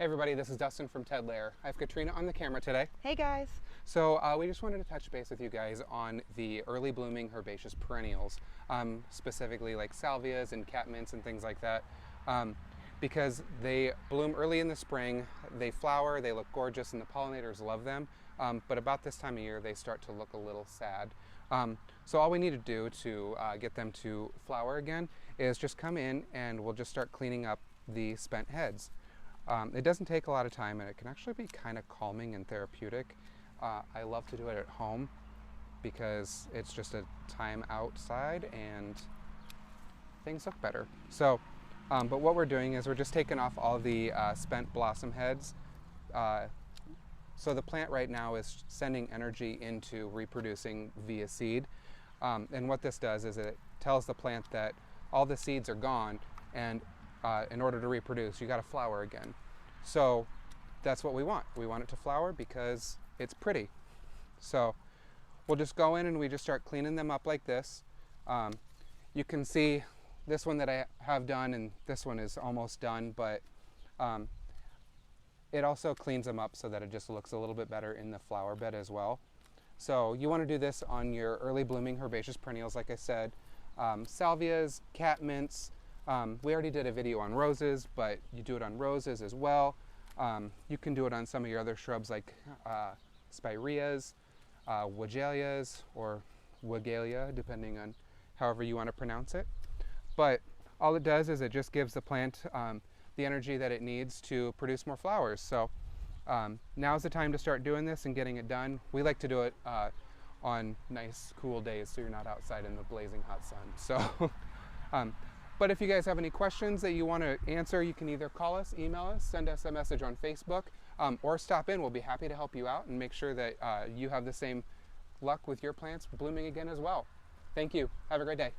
Hey everybody, this is Dustin from Lare. I have Katrina on the camera today. Hey guys. So we just wanted to touch base with you guys on the early blooming herbaceous perennials, specifically like salvias and catmints and things like that, because they bloom early in the spring, they flower, they look gorgeous, and the pollinators love them, but about this time of year they start to look a little sad. So all we need to do to get them to flower again is just come in and we'll just start cleaning up the spent heads. It doesn't take a lot of time and it can actually be kind of calming and therapeutic. I love to do it at home because it's just a time outside and things look better. So, but what we're doing is we're just taking off all the spent blossom heads. So the plant right now is sending energy into reproducing via seed. And what this does is it tells the plant that all the seeds are gone, and in order to reproduce, you got to flower again. So that's what we want. We want it to flower because it's pretty. So we'll just go in and we just start cleaning them up like this. You can see this one that I have done, and this one is almost done, but it also cleans them up so that it just looks a little bit better in the flower bed as well. So you want to do this on your early blooming herbaceous perennials, like I said. Salvias, catmints. We already did a video on roses, but you do it on roses as well. You can do it on some of your other shrubs like spireas, wagalias, or wagalia, depending on however you want to pronounce it. But all it does is it just gives the plant the energy that it needs to produce more flowers. So now's the time to start doing this and getting it done. We like to do it on nice, cool days so you're not outside in the blazing hot sun. So. But if you guys have any questions that you want to answer, you can either call us, email us, send us a message on Facebook, or stop in. We'll be happy to help you out and make sure that you have the same luck with your plants blooming again as well. Thank you. Have a great day.